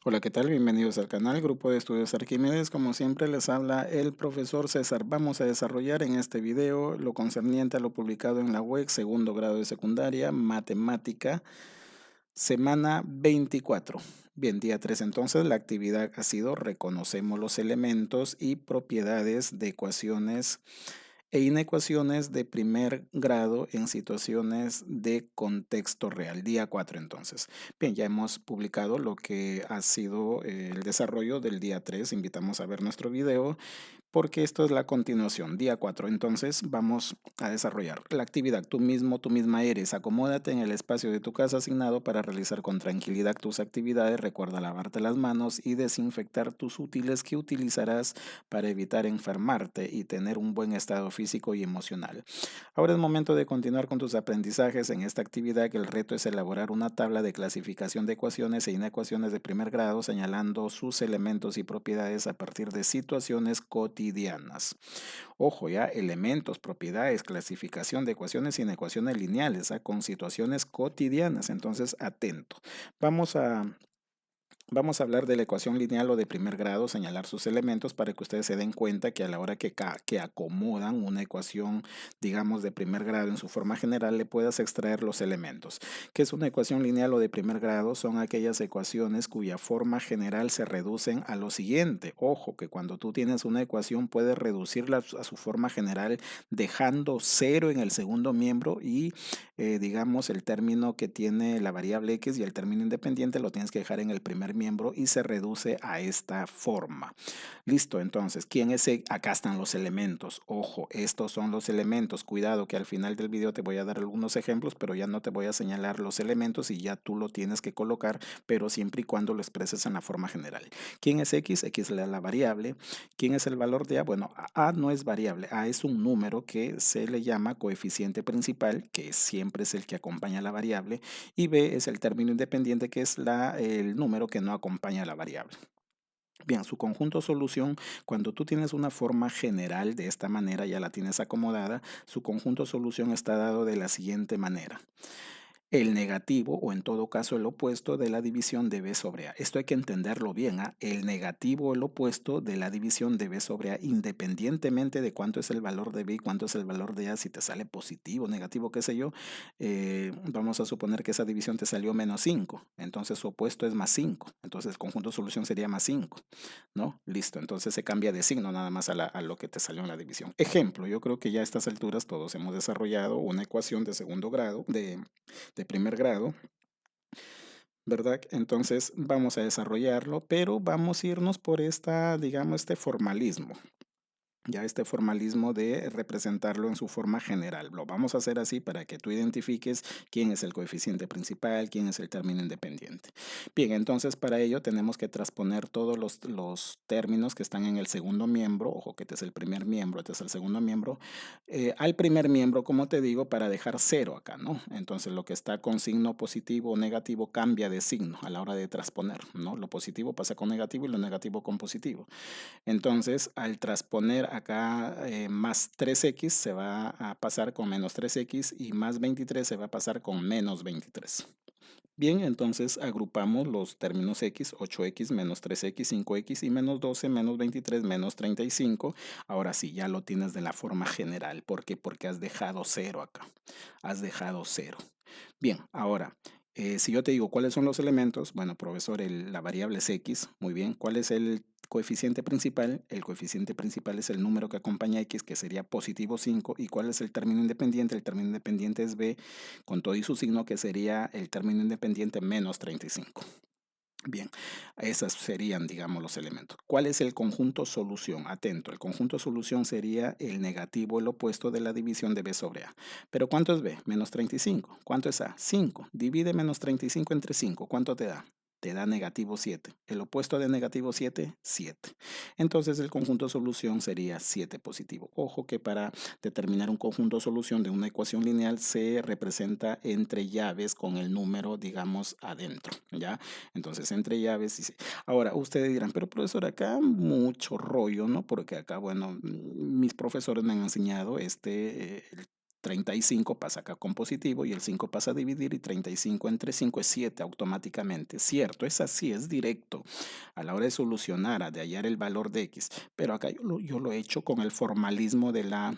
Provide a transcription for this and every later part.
Hola, ¿qué tal? Bienvenidos al canal Grupo de Estudios Arquímedes. Como siempre les habla el profesor César. Vamos a desarrollar en este video lo concerniente a lo publicado en la web segundo grado de secundaria, matemática, semana 24. Bien, día 3 entonces la actividad ha sido reconocemos los elementos y propiedades de ecuaciones e inecuaciones de primer grado en situaciones de contexto real. Día 4 entonces. Bien, ya hemos publicado lo que ha sido el desarrollo del día 3. Invitamos a ver nuestro video porque esto es la continuación, día 4. Entonces vamos a desarrollar la actividad. Tú mismo, tú misma eres. Acomódate en el espacio de tu casa asignado para realizar con tranquilidad tus actividades. Recuerda lavarte las manos y desinfectar tus útiles que utilizarás para evitar enfermarte y tener un buen estado físico y emocional. Ahora es momento de continuar con tus aprendizajes en esta actividad, que el reto es elaborar una tabla de clasificación de ecuaciones e inecuaciones de primer grado señalando sus elementos y propiedades a partir de situaciones cotidianas. Ojo, ya, elementos, propiedades, clasificación de ecuaciones y inecuaciones lineales, con situaciones cotidianas. Entonces, atento. Vamos a Vamos a hablar de la ecuación lineal o de primer grado, señalar sus elementos para que ustedes se den cuenta que a la hora que acomodan una ecuación, digamos, de primer grado en su forma general, le puedas extraer los elementos. ¿Qué es una ecuación lineal o de primer grado? Son aquellas ecuaciones cuya forma general se reducen a lo siguiente. Ojo, que cuando tú tienes una ecuación puedes reducirla a su forma general dejando cero en el segundo miembro y digamos, el término que tiene la variable x y el término independiente lo tienes que dejar en el primer miembro y se reduce a esta forma. Listo, entonces, ¿quién es? Acá están los elementos. Ojo, estos son los elementos. Cuidado que al final del video te voy a dar algunos ejemplos, pero ya no te voy a señalar los elementos y ya tú lo tienes que colocar, pero siempre y cuando lo expreses en la forma general. ¿Quién es x? X es la variable. ¿Quién es el valor de a? Bueno, a no es variable, a es un número que se le llama coeficiente principal, que siempre es el que acompaña a la variable, y b es el término independiente, que es el número que no acompaña a la variable. Bien, su conjunto solución, cuando tú tienes una forma general de esta manera, ya la tienes acomodada, su conjunto solución está dado de la siguiente manera. El negativo, o en todo caso el opuesto de la división de b sobre a. Esto hay que entenderlo bien. El negativo o el opuesto de la división de b sobre a, independientemente de cuánto es el valor de b y cuánto es el valor de a, si te sale positivo, negativo, qué sé yo, vamos a suponer que esa división te salió menos 5. Entonces su opuesto es más 5. Entonces el conjunto de solución sería más 5. ¿No? Listo. Entonces se cambia de signo nada más a lo que te salió en la división. Ejemplo, yo creo que ya a estas alturas todos hemos desarrollado una ecuación de segundo grado, de primer grado, ¿verdad? Entonces vamos a desarrollarlo, pero vamos a irnos por digamos, este formalismo. Ya este formalismo de representarlo en su forma general. Lo vamos a hacer así para que tú identifiques quién es el coeficiente principal, quién es el término independiente. Bien, entonces para ello tenemos que transponer todos los términos que están en el segundo miembro, ojo que este es el primer miembro, este es el segundo miembro, al primer miembro, como te digo, para dejar cero acá, ¿no? Entonces lo que está con signo positivo o negativo cambia de signo a la hora de transponer, ¿no? Lo positivo pasa con negativo y lo negativo con positivo. Entonces, al transponer acá más 3x se va a pasar con menos 3x y más 23 se va a pasar con menos 23. Bien, entonces agrupamos los términos x, 8x menos 3x, 5x y menos 12 menos 23 menos 35. Ahora sí, ya lo tienes de la forma general. ¿Por qué? Porque has dejado cero acá. Has dejado cero. Bien, ahora, si yo te digo cuáles son los elementos, bueno, profesor, la variable es x, muy bien. ¿Cuál es el coeficiente principal? El coeficiente principal es el número que acompaña a x, que sería positivo 5. ¿Y cuál es el término independiente? El término independiente es b, con todo y su signo, que sería el término independiente menos 35. Bien, esos serían, digamos, los elementos. ¿Cuál es el conjunto solución? Atento, el conjunto solución sería el negativo, el opuesto de la división de b sobre a. ¿Pero cuánto es b? Menos 35. ¿Cuánto es a? 5. Divide menos 35 entre 5. ¿Cuánto te da? Te da negativo 7. El opuesto de negativo 7, 7. Entonces el conjunto solución sería 7 positivo. Ojo que para determinar un conjunto solución de una ecuación lineal se representa entre llaves con el número, digamos, adentro, ¿ya? Entonces, entre llaves. Ahora, ustedes dirán, pero profesor, acá mucho rollo, ¿no? Porque acá, bueno, mis profesores me han enseñado 35 pasa acá con positivo y el 5 pasa a dividir y 35 entre 5 es 7 automáticamente. Cierto, es así, es directo a la hora de solucionar, de hallar el valor de x. Pero acá yo lo he hecho con el formalismo de la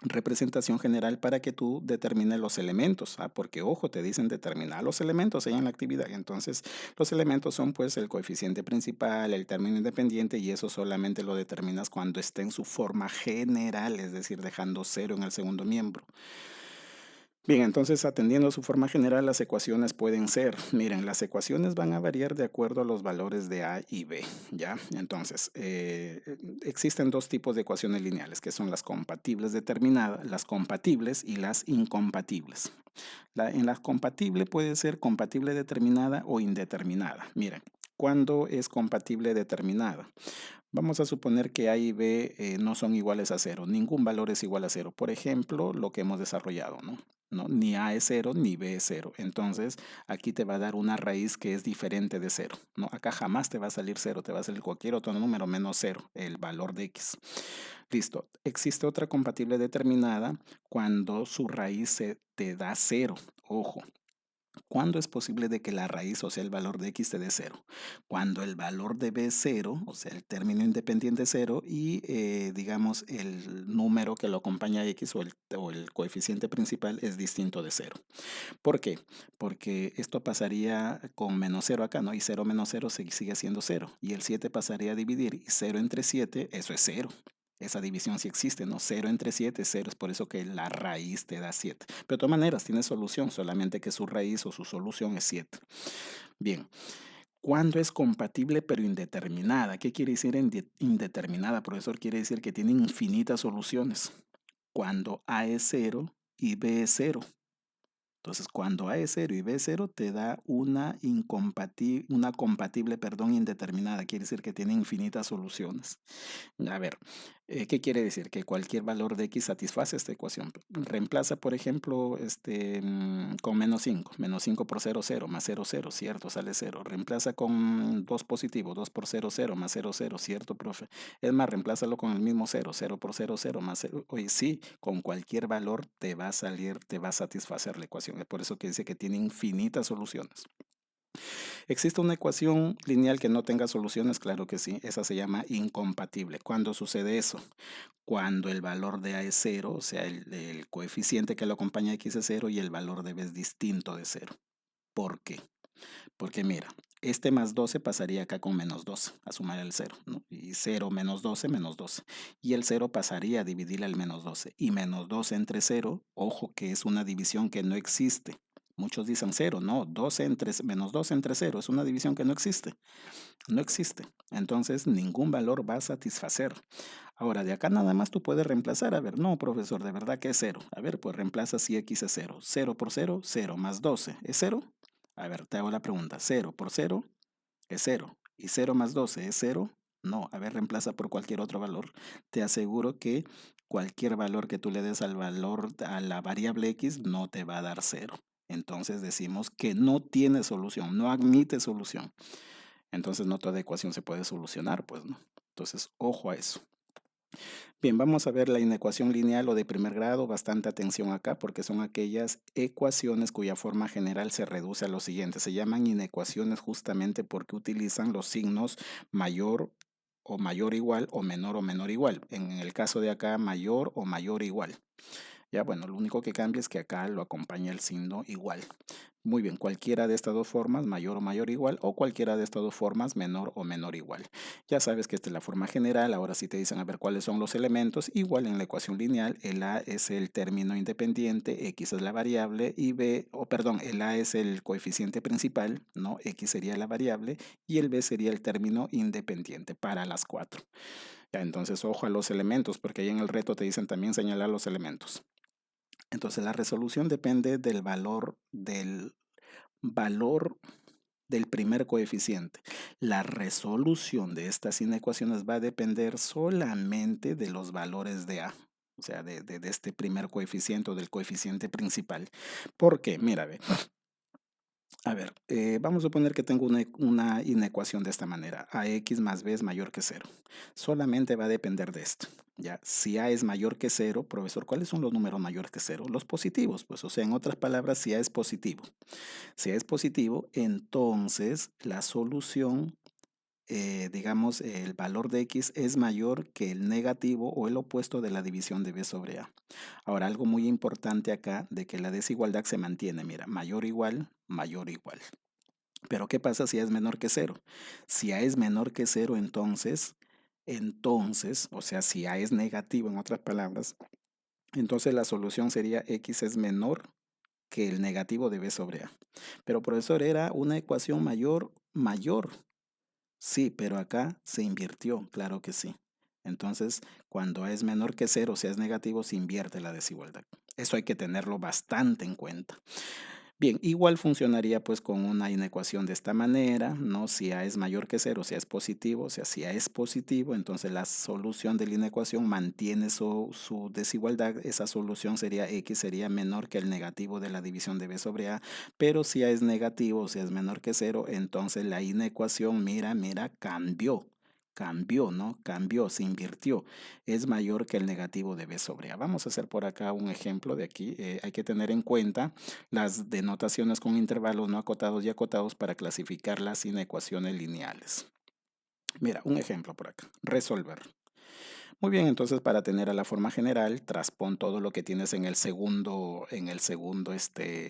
representación general para que tú determines los elementos, porque ojo, te dicen determinar los elementos ahí en la actividad. Entonces, los elementos son pues el coeficiente principal, el término independiente y eso solamente lo determinas cuando esté en su forma general, es decir, dejando cero en el segundo miembro. Bien, entonces atendiendo a su forma general, las ecuaciones pueden ser, miren, las ecuaciones van a variar de acuerdo a los valores de A y B, ¿ya? Entonces, existen dos tipos de ecuaciones lineales, que son las compatibles determinadas, las compatibles y las incompatibles. En la compatible puede ser compatible determinada o indeterminada. Miren, ¿cuándo es compatible determinada? Vamos a suponer que A y B no son iguales a cero. Ningún valor es igual a cero. Por ejemplo, lo que hemos desarrollado, ¿no? Ni A es cero ni B es cero. Entonces, aquí te va a dar una raíz que es diferente de cero, ¿no? Acá jamás te va a salir cero, te va a salir cualquier otro número menos cero, el valor de X. Listo. Existe otra compatible determinada cuando su raíz te da cero. Ojo. ¿Cuándo es posible de que la raíz, o sea, el valor de x te dé cero? Cuando el valor de b es cero, o sea, el término independiente es cero y digamos el número que lo acompaña a x o el coeficiente principal es distinto de cero. ¿Por qué? Porque esto pasaría con menos cero acá, ¿no? Y cero menos cero sigue siendo cero. Y el 7 pasaría a dividir y 0 entre 7, eso es cero. Esa división sí existe, ¿no? 0 entre 7 es 0, es por eso que la raíz te da 7. Pero de todas maneras, tiene solución, solamente que su raíz o su solución es 7. Bien, ¿cuándo es compatible pero indeterminada? ¿Qué quiere decir indeterminada, profesor? Quiere decir que tiene infinitas soluciones. Cuando A es 0 y B es 0. Entonces, cuando A es 0 y B es 0, te da una compatible, indeterminada. Quiere decir que tiene infinitas soluciones. A ver, ¿qué quiere decir? Que cualquier valor de x satisface esta ecuación. Reemplaza, por ejemplo, con menos 5. Menos 5 por 0, 0, más 0, 0, cierto, sale 0. Reemplaza con 2 positivo, 2 por 0, 0, más 0, 0, cierto, profe. Es más, reemplázalo con el mismo 0, 0 por 0, 0, más 0. Oye, sí, con cualquier valor te va a salir, te va a satisfacer la ecuación. Es por eso que dice que tiene infinitas soluciones. ¿Existe una ecuación lineal que no tenga soluciones? Claro que sí, esa se llama incompatible. ¿Cuándo sucede eso? Cuando el valor de A es 0, o sea, el coeficiente que lo acompaña a X es 0 y el valor de B es distinto de 0. ¿Por qué? Porque mira, este más 12 pasaría acá con menos 12, a sumar el 0, ¿no? Y 0 menos 12, menos 12. Y el 0 pasaría a dividir al menos 12. Y menos 12 entre 0, ojo que es una división que no existe. Muchos dicen 0, no, 12 entre, menos 12 entre 0 es una división que no existe. No existe. Entonces, ningún valor va a satisfacer. Ahora, de acá nada más tú puedes reemplazar. A ver, no, profesor, de verdad que es 0. A ver, pues reemplaza si x es 0. 0 por 0, 0 más 12 es 0. A ver, te hago la pregunta. 0 por 0 es 0. ¿Y 0 más 12 es 0? No, a ver, reemplaza por cualquier otro valor. Te aseguro que cualquier valor que tú le des al valor, a la variable x, no te va a dar 0. Entonces decimos que no tiene solución, no admite solución. Entonces no toda ecuación se puede solucionar, pues, ¿no? Entonces, ojo a eso. Bien, vamos a ver la inecuación lineal o de primer grado. Bastante atención acá porque son aquellas ecuaciones cuya forma general se reduce a lo siguiente. Se llaman inecuaciones justamente porque utilizan los signos mayor o mayor igual o menor igual. En el caso de acá, mayor o mayor igual. Ya, bueno, lo único que cambia es que acá lo acompaña el signo igual. Muy bien, cualquiera de estas dos formas, mayor o mayor igual, o cualquiera de estas dos formas, menor o menor igual. Ya sabes que esta es la forma general. Ahora sí te dicen a ver cuáles son los elementos. Igual en la ecuación lineal, el A es el término independiente, X es la variable y B, perdón, el A es el coeficiente principal, ¿no? X sería la variable y el B sería el término independiente para las cuatro. Ya, entonces ojo a los elementos porque ahí en el reto te dicen también señalar los elementos. Entonces la resolución depende del valor del primer coeficiente. La resolución de estas inecuaciones va a depender solamente de los valores de A, o sea, de este primer coeficiente o del coeficiente principal. ¿Por qué? Mira, ve. A ver, vamos a suponer que tengo una inecuación de esta manera. AX más B es mayor que cero. Solamente va a depender de esto. Ya, si A es mayor que cero, profesor, ¿cuáles son los números mayores que cero? Los positivos, pues, o sea, en otras palabras, si A es positivo. Si A es positivo, entonces la solución, digamos, el valor de X es mayor que el negativo o el opuesto de la división de B sobre A. Ahora, algo muy importante acá de que la desigualdad se mantiene, mira, mayor o igual, mayor o igual. Pero ¿qué pasa si A es menor que cero? Si A es menor que cero, entonces, o sea, si A es negativo, en otras palabras, entonces la solución sería X es menor que el negativo de B sobre A. Pero profesor, era una ecuación mayor, mayor. Sí, pero acá se invirtió, claro que sí. Entonces, cuando A es menor que cero, o sea, es negativo, se invierte la desigualdad. Eso hay que tenerlo bastante en cuenta. Bien, igual funcionaría pues con una inecuación de esta manera, ¿no? Si A es mayor que cero, si A es positivo, o sea, si A es positivo, entonces la solución de la inecuación mantiene su desigualdad, esa solución sería X, sería menor que el negativo de la división de B sobre A, pero si A es negativo, o sea, es menor que cero, entonces la inecuación, mira, cambió, ¿no? Cambió, se invirtió, es mayor que el negativo de B sobre A. Vamos a hacer por acá un ejemplo de aquí, hay que tener en cuenta las denotaciones con intervalos no acotados y acotados para clasificar las inecuaciones lineales. Mira, un ejemplo por acá. Resolver. Muy bien, entonces para tener a la forma general, traspon todo lo que tienes en el segundo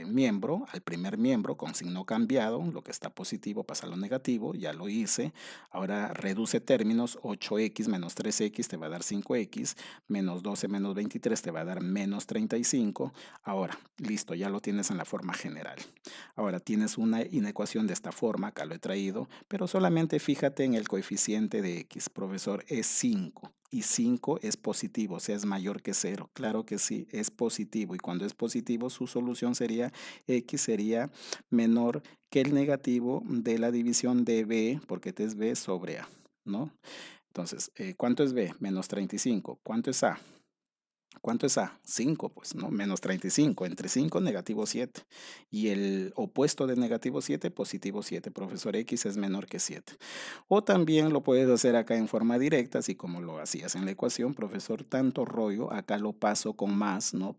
miembro, al primer miembro con signo cambiado, lo que está positivo pasa a lo negativo, ya lo hice. Ahora reduce términos, 8x menos 3x te va a dar 5x, menos 12 menos 23 te va a dar menos 35. Ahora, listo, ya lo tienes en la forma general. Ahora tienes una inecuación de esta forma, acá lo he traído, pero solamente fíjate en el coeficiente de x, profesor, es 5 y 5 es positivo, o sea, es mayor que cero. Claro que sí, es positivo y cuando es positivo su solución sería x sería menor que el negativo de la división de b, porque este es b sobre a, ¿no? Entonces, ¿cuánto es b? Menos 35. ¿Cuánto es a? ¿Cuánto es A? 5, pues, ¿no? Menos 35. Entre 5, negativo 7. Y el opuesto de negativo 7, positivo 7. Profesor, X es menor que 7. O también lo puedes hacer acá en forma directa, así como lo hacías en la ecuación. Profesor, tanto rollo, acá lo paso con más, ¿no?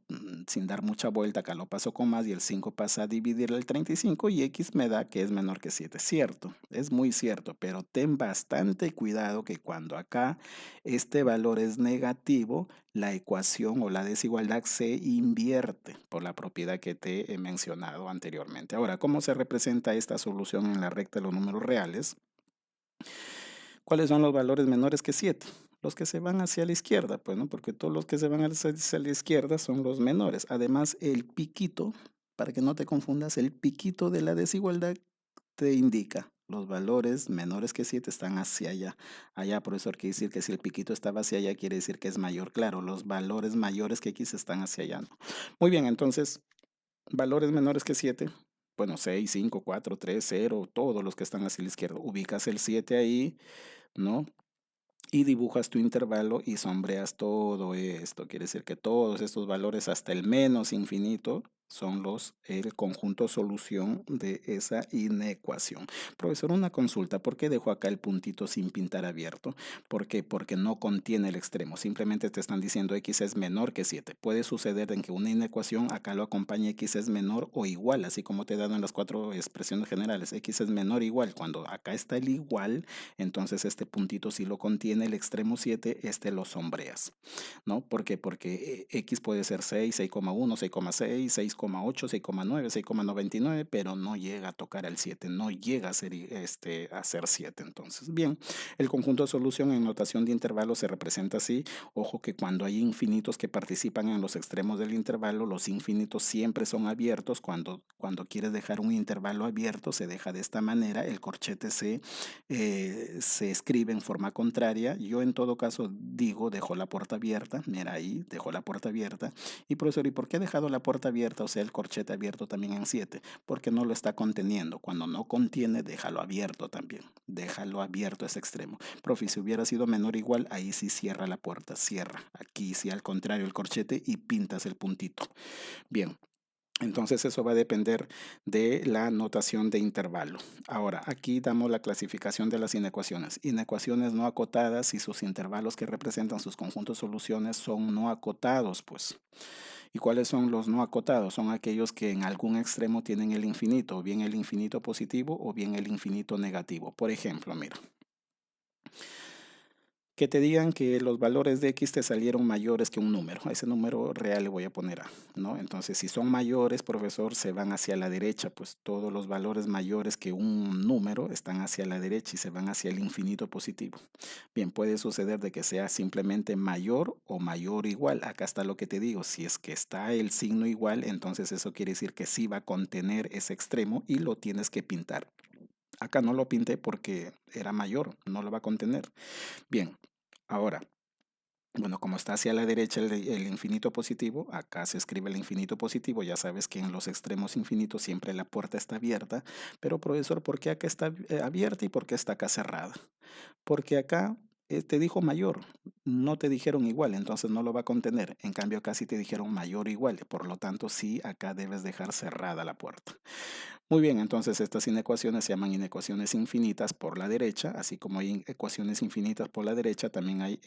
Sin dar mucha vuelta, acá lo paso con más y el 5 pasa a dividir el 35 y X me da que es menor que 7. Cierto, es muy cierto, pero ten bastante cuidado que cuando acá este valor es negativo, la ecuación o la desigualdad se invierte por la propiedad que te he mencionado anteriormente. Ahora, ¿cómo se representa esta solución en la recta de los números reales? ¿Cuáles son los valores menores que 7? Los que se van hacia la izquierda, pues, ¿no? Porque todos los que se van hacia la izquierda son los menores. Además, el piquito, para que no te confundas, el piquito de la desigualdad te indica los valores menores que 7 están hacia allá. Allá, profesor, quiere decir que si el piquito estaba hacia allá, quiere decir que es mayor. Claro, los valores mayores que X están hacia allá, ¿no? Muy bien, entonces, valores menores que 7. Bueno, 6, 5, 4, 3, 0, todos los que están hacia la izquierda. Ubicas el 7 ahí, ¿no? Y dibujas tu intervalo y sombreas todo esto. Quiere decir que todos estos valores hasta el menos infinito son el conjunto solución de esa inecuación. Profesor, una consulta. ¿Por qué dejo acá el puntito sin pintar abierto? ¿Por qué? Porque no contiene el extremo. Simplemente te están diciendo x es menor que 7. Puede suceder en que una inecuación acá lo acompañe x es menor o igual, así como te he dado en las 4 expresiones generales. X es menor o igual. Cuando acá está el igual, entonces este puntito si lo contiene el extremo 7, lo sombreas, ¿no? ¿Por qué? Porque X puede ser 6, 6,1, 6,6, 6,8, 6,9, 6,99, pero no llega a tocar el 7, no llega a ser 7. Entonces, bien, el conjunto de solución en notación de intervalo se representa así. Ojo que cuando hay infinitos que participan en los extremos del intervalo, los infinitos siempre son abiertos. Cuando quieres dejar un intervalo abierto, se deja de esta manera, el corchete se escribe en forma contraria. Yo en todo caso digo, dejo la puerta abierta, mira ahí, dejo la puerta abierta. Y profesor, ¿y por qué he dejado la puerta abierta, o sea, el corchete abierto también en 7? Porque no lo está conteniendo. Cuando no contiene, déjalo abierto también. Déjalo abierto ese extremo. Profe, si hubiera sido menor o igual, ahí sí cierra la puerta, cierra. Aquí sí al contrario el corchete y pintas el puntito. Bien. Entonces eso va a depender de la notación de intervalo. Ahora, aquí damos la clasificación de las inecuaciones. Inecuaciones no acotadas y sus intervalos que representan sus conjuntos soluciones son no acotados, pues. ¿Y cuáles son los no acotados? Son aquellos que en algún extremo tienen el infinito, o bien el infinito positivo o bien el infinito negativo. Por ejemplo, mira. Que te digan que los valores de X te salieron mayores que un número. A ese número real le voy a poner A, ¿no? Entonces, si son mayores, profesor, se van hacia la derecha, pues todos los valores mayores que un número están hacia la derecha y se van hacia el infinito positivo. Bien, puede suceder de que sea simplemente mayor o mayor o igual. Acá está lo que te digo. Si es que está el signo igual, entonces eso quiere decir que sí va a contener ese extremo y lo tienes que pintar. Acá no lo pinté porque era mayor, no lo va a contener. Bien, ahora, bueno, como está hacia la derecha el infinito positivo, acá se escribe el infinito positivo, ya sabes que en los extremos infinitos siempre la puerta está abierta, pero profesor, ¿por qué acá está abierta y por qué está acá cerrada? Porque acá te dijo mayor, no te dijeron igual, entonces no lo va a contener. En cambio, acá sí te dijeron mayor o igual, por lo tanto, sí, acá debes dejar cerrada la puerta. Muy bien, entonces estas inecuaciones se llaman inecuaciones infinitas por la derecha, así como hay ecuaciones infinitas por la derecha, también hay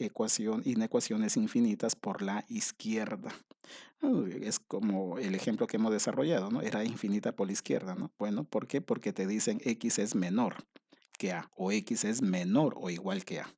inecuaciones infinitas por la izquierda. Es como el ejemplo que hemos desarrollado, ¿no? Era infinita por la izquierda, ¿no? Bueno, ¿por qué? Porque te dicen x es menor que a o x es menor o igual que a.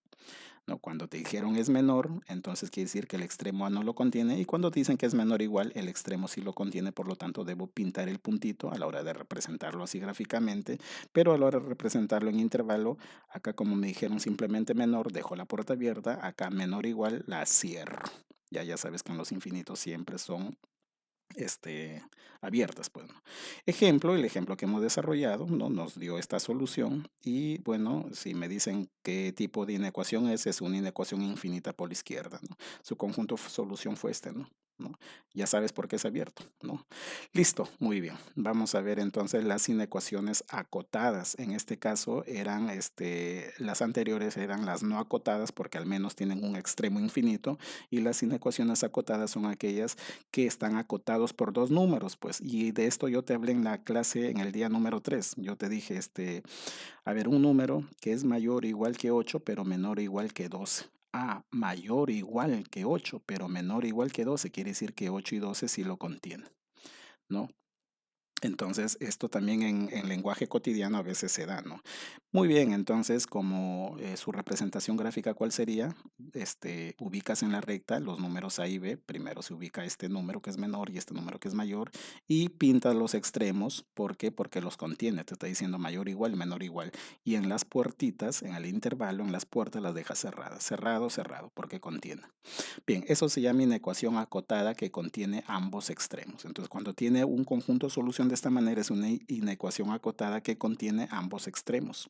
¿No? Cuando te dijeron es menor, entonces quiere decir que el extremo A no lo contiene y cuando te dicen que es menor o igual, el extremo sí lo contiene, por lo tanto debo pintar el puntito a la hora de representarlo así gráficamente, pero a la hora de representarlo en intervalo, acá como me dijeron simplemente menor, dejo la puerta abierta, acá menor o igual, la cierro. Ya sabes que en los infinitos siempre son abiertas, pues, ¿no? Ejemplo, el ejemplo que hemos desarrollado, ¿no? Nos dio esta solución y bueno, si me dicen qué tipo de inecuación es una inecuación infinita por la izquierda, ¿no? Su conjunto solución fue este, ¿no? ¿No? Ya sabes por qué es abierto, ¿no? Listo, muy bien. Vamos a ver entonces las inecuaciones acotadas. En este caso eran, las anteriores eran las no acotadas porque al menos tienen un extremo infinito y las inecuaciones acotadas son aquellas que están acotados por dos números, pues, y de esto yo te hablé en la clase en el día número 3. Yo te dije, a ver, un número que es mayor o igual que 8, pero menor o igual que 12. Ah, mayor o igual que 8, pero menor o igual que 12, quiere decir que 8 y 12 sí lo contienen, ¿no? Entonces, esto también en lenguaje cotidiano a veces se da, ¿no? Muy bien, entonces, como su representación gráfica, ¿cuál sería? Ubicas en la recta los números A y B. Primero se ubica este número que es menor y este número que es mayor y pintas los extremos. ¿Por qué? Porque los contiene. Te está diciendo mayor igual, menor igual. Y en las puertitas, en el intervalo, en las puertas las dejas cerradas. Cerrado, cerrado, porque contiene. Bien, eso se llama inecuación acotada que contiene ambos extremos. Entonces, cuando tiene un conjunto de solución de esta manera, es una inecuación acotada que contiene ambos extremos.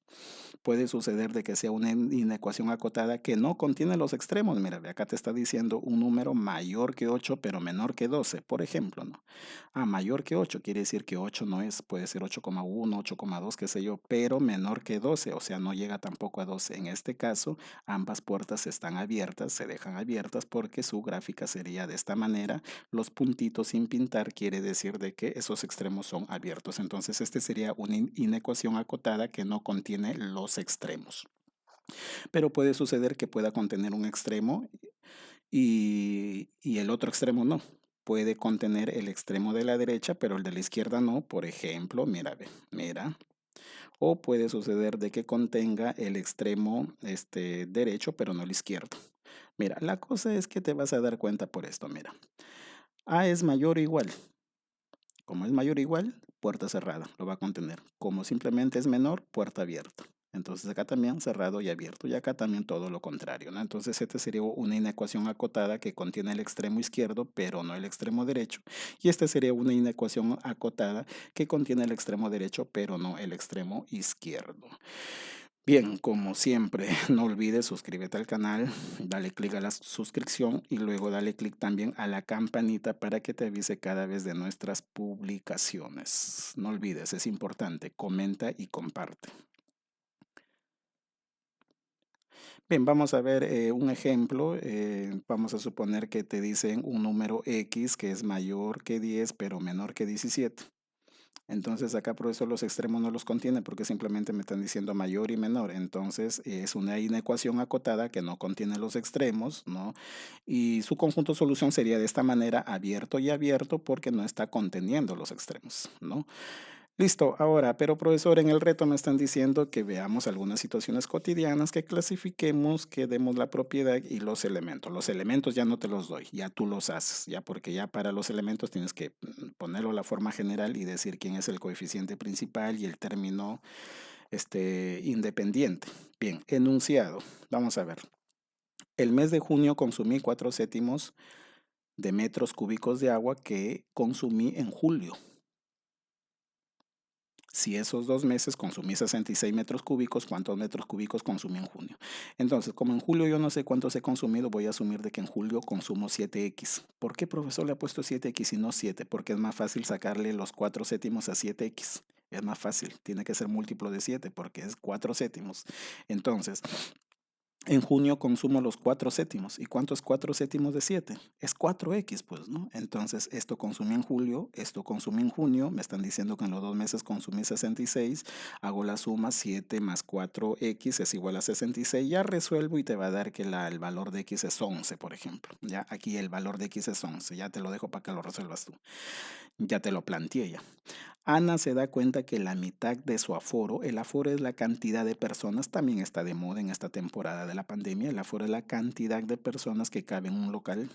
Puede suceder de que sea una inecuación acotada que no contiene los extremos. Mira, acá te está diciendo un número mayor que 8, pero menor que 12, por ejemplo, ¿no? Ah, mayor que 8 quiere decir que 8 no es, puede ser 8,1, 8,2, qué sé yo, pero menor que 12, o sea, no llega tampoco a 12. En este caso, ambas puertas están abiertas, se dejan abiertas porque su gráfica sería de esta manera. Los puntitos sin pintar quiere decir de que esos extremos son abiertos. Entonces, este sería una inecuación acotada que no contiene los extremos. Pero puede suceder que pueda contener un extremo y el otro extremo no. Puede contener el extremo de la derecha, pero el de la izquierda no. Por ejemplo, mira, mira. O puede suceder de que contenga el extremo derecho, pero no el izquierdo. Mira, la cosa es que te vas a dar cuenta por esto. Mira, A es mayor o igual. Como es mayor o igual, puerta cerrada, lo va a contener. Como simplemente es menor, puerta abierta. Entonces acá también cerrado y abierto. Y acá también todo lo contrario, ¿no? Entonces esta sería una inecuación acotada que contiene el extremo izquierdo, pero no el extremo derecho. Y esta sería una inecuación acotada que contiene el extremo derecho, pero no el extremo izquierdo. Bien, como siempre, no olvides suscríbete al canal, dale clic a la suscripción y luego dale clic también a la campanita para que te avise cada vez de nuestras publicaciones. No olvides, es importante, comenta y comparte. Bien, vamos a ver un ejemplo. Vamos a suponer que te dicen un número X que es mayor que 10 pero menor que 17. Entonces acá profesor los extremos no los contiene porque simplemente me están diciendo mayor y menor. Entonces es una inecuación acotada que no contiene los extremos, ¿no? Y su conjunto de solución sería de esta manera abierto y abierto porque no está conteniendo los extremos, ¿no? Listo, ahora, pero profesor, en el reto me están diciendo que veamos algunas situaciones cotidianas, que clasifiquemos, que demos la propiedad y los elementos. Los elementos ya no te los doy, ya tú los haces, ya porque ya para los elementos tienes que ponerlo a la forma general y decir quién es el coeficiente principal y el término independiente. Bien, enunciado. Vamos a ver. El mes de junio consumí 4/7 de metros cúbicos de agua que consumí en julio. Si esos 2 meses consumí 66 metros cúbicos, ¿cuántos metros cúbicos consumí en junio? Entonces, como en julio yo no sé cuántos he consumido, voy a asumir de que en julio consumo 7x. ¿Por qué profesor le ha puesto 7x y no 7? Porque es más fácil sacarle los 4/7 a 7x. Es más fácil, tiene que ser múltiplo de 7 porque es 4/7. Entonces, en junio consumo los 4/7. ¿Y cuánto es 4/7 de 7? Es 4x, pues, ¿no? Entonces, esto consumí en julio, esto consumí en junio. Me están diciendo que en los 2 meses consumí 66. Hago la suma, 7 más 4x es igual a 66. Ya resuelvo y te va a dar que el valor de x es 11, por ejemplo. Ya aquí el valor de x es 11. Ya te lo dejo para que lo resuelvas tú. Ya te lo planteé ya. Ana se da cuenta que la mitad de su aforo, el aforo es la cantidad de personas, también está de moda en esta temporada de la pandemia, el aforo es la cantidad de personas que caben en un local.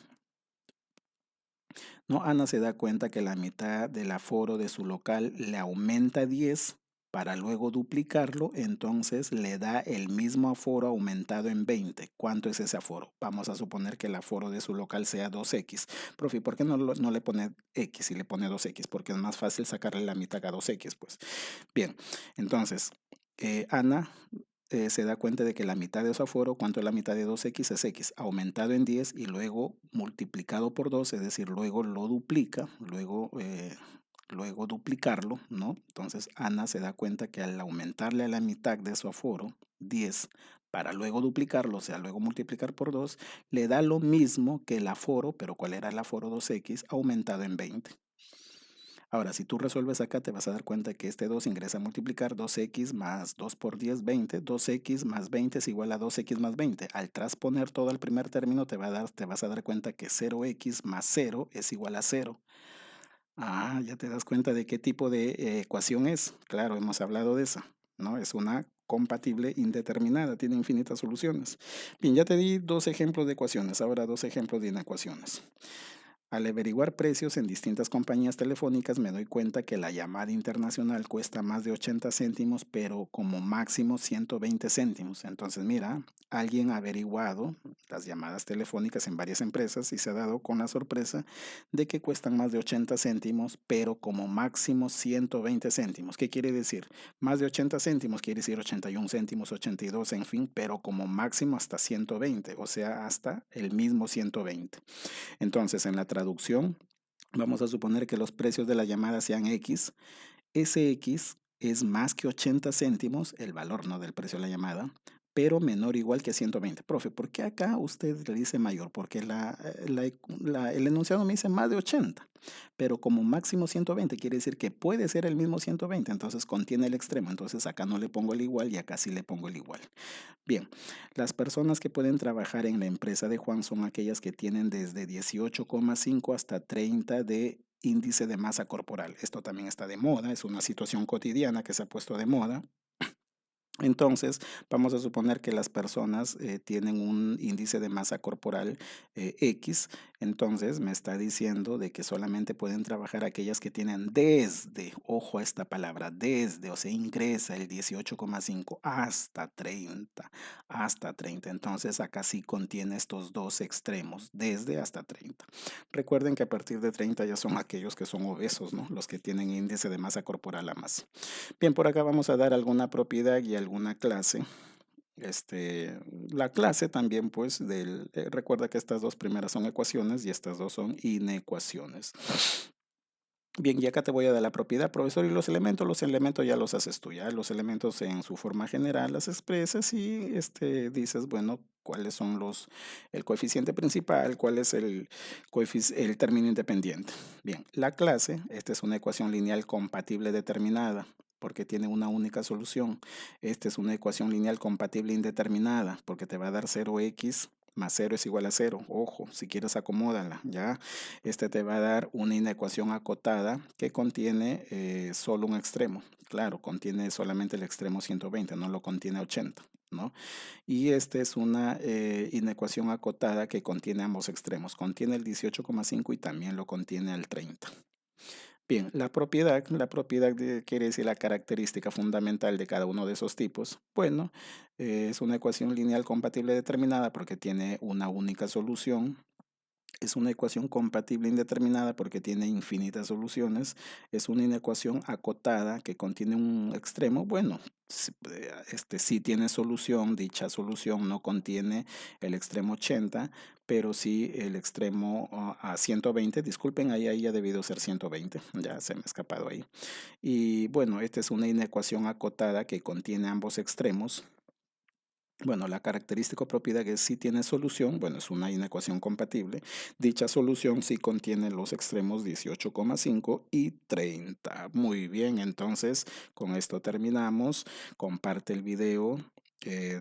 No, Ana se da cuenta que la mitad del aforo de su local le aumenta 10 para luego duplicarlo, entonces le da el mismo aforo aumentado en 20. ¿Cuánto es ese aforo? Vamos a suponer que el aforo de su local sea 2x. Profe, ¿por qué no le pone x y le pone 2x? Porque es más fácil sacarle la mitad a 2x, pues. Bien, entonces, Ana se da cuenta de que la mitad de su aforo, ¿cuánto es la mitad de 2x? Es x, aumentado en 10 y luego multiplicado por 2, es decir, luego lo duplica, luego duplicarlo, ¿no? Entonces Ana se da cuenta que al aumentarle a la mitad de su aforo, 10, para luego duplicarlo, o sea, luego multiplicar por 2, le da lo mismo que el aforo, pero ¿cuál era el aforo 2x? Aumentado en 20. Ahora, si tú resuelves acá, te vas a dar cuenta que este 2 ingresa a multiplicar 2x más 2 por 10, 20. 2x más 20 es igual a 2x más 20. Al transponer todo al primer término, te vas a dar cuenta que 0x más 0 es igual a 0. Ah, ya te das cuenta de qué tipo de ecuación es. Claro, hemos hablado de esa, ¿no? Es una compatible indeterminada, tiene infinitas soluciones. Bien, ya te di 2 ejemplos de ecuaciones, ahora 2 ejemplos de inecuaciones. Al averiguar precios en distintas compañías telefónicas me doy cuenta que la llamada internacional cuesta más de 80 céntimos, pero como máximo 120 céntimos. Entonces, mira, alguien ha averiguado las llamadas telefónicas en varias empresas y se ha dado con la sorpresa de que cuestan más de 80 céntimos, pero como máximo 120 céntimos. ¿Qué quiere decir? Más de 80 céntimos quiere decir 81 céntimos, 82, en fin, pero como máximo hasta 120, o sea, hasta el mismo 120. Entonces, en la traducción, vamos a suponer que los precios de la llamada sean X. Ese X es más que 80 céntimos, el valor no del precio de la llamada, pero menor o igual que 120. Profe, ¿por qué acá usted le dice mayor? Porque el enunciado me dice más de 80, pero como máximo 120 quiere decir que puede ser el mismo 120, entonces contiene el extremo. Entonces acá no le pongo el igual y acá sí le pongo el igual. Bien, las personas que pueden trabajar en la empresa de Juan son aquellas que tienen desde 18,5 hasta 30 de índice de masa corporal. Esto también está de moda, es una situación cotidiana que se ha puesto de moda. Entonces, vamos a suponer que las personas tienen un índice de masa corporal X. Entonces, me está diciendo de que solamente pueden trabajar aquellas que tienen desde, ojo a esta palabra, desde, o sea, ingresa el 18,5 hasta 30. Entonces, acá sí contiene estos dos extremos, desde hasta 30. Recuerden que a partir de 30 ya son aquellos que son obesos, ¿no? Los que tienen índice de masa corporal a más. Bien, por acá vamos a dar alguna propiedad y alguna clase. La clase también, pues, recuerda que estas dos primeras son ecuaciones y estas dos son inecuaciones. Bien, y acá te voy a dar la propiedad, profesor, y los elementos ya los haces tú, ya los elementos en su forma general las expresas y dices, bueno, cuáles son el coeficiente principal, cuál es el término independiente. Bien, la clase, esta es una ecuación lineal compatible determinada porque tiene una única solución. Esta es una ecuación lineal compatible indeterminada porque te va a dar 0x más 0 es igual a 0. Ojo, si quieres acomódala, ¿ya? Te va a dar una inecuación acotada que contiene solo un extremo. Claro, contiene solamente el extremo 120, no lo contiene 80, ¿no? Y esta es una inecuación acotada que contiene ambos extremos. Contiene el 18,5 y también lo contiene al 30. Bien, quiere decir la característica fundamental de cada uno de esos tipos. Bueno, es una ecuación lineal compatible determinada porque tiene una única solución. Es una ecuación compatible indeterminada porque tiene infinitas soluciones. Es una inecuación acotada que contiene un extremo. Bueno, sí tiene solución. Dicha solución no contiene el extremo 80, pero sí el extremo a 120. Disculpen, ahí ha debido ser 120. Ya se me ha escapado ahí. Y bueno, esta es una inecuación acotada que contiene ambos extremos. Bueno, la característica o propiedad que sí tiene solución, bueno, es una inecuación compatible. Dicha solución sí contiene los extremos 18,5 y 30. Muy bien, entonces con esto terminamos. Comparte el video,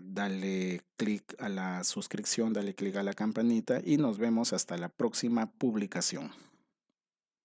dale clic a la suscripción, dale clic a la campanita y nos vemos hasta la próxima publicación.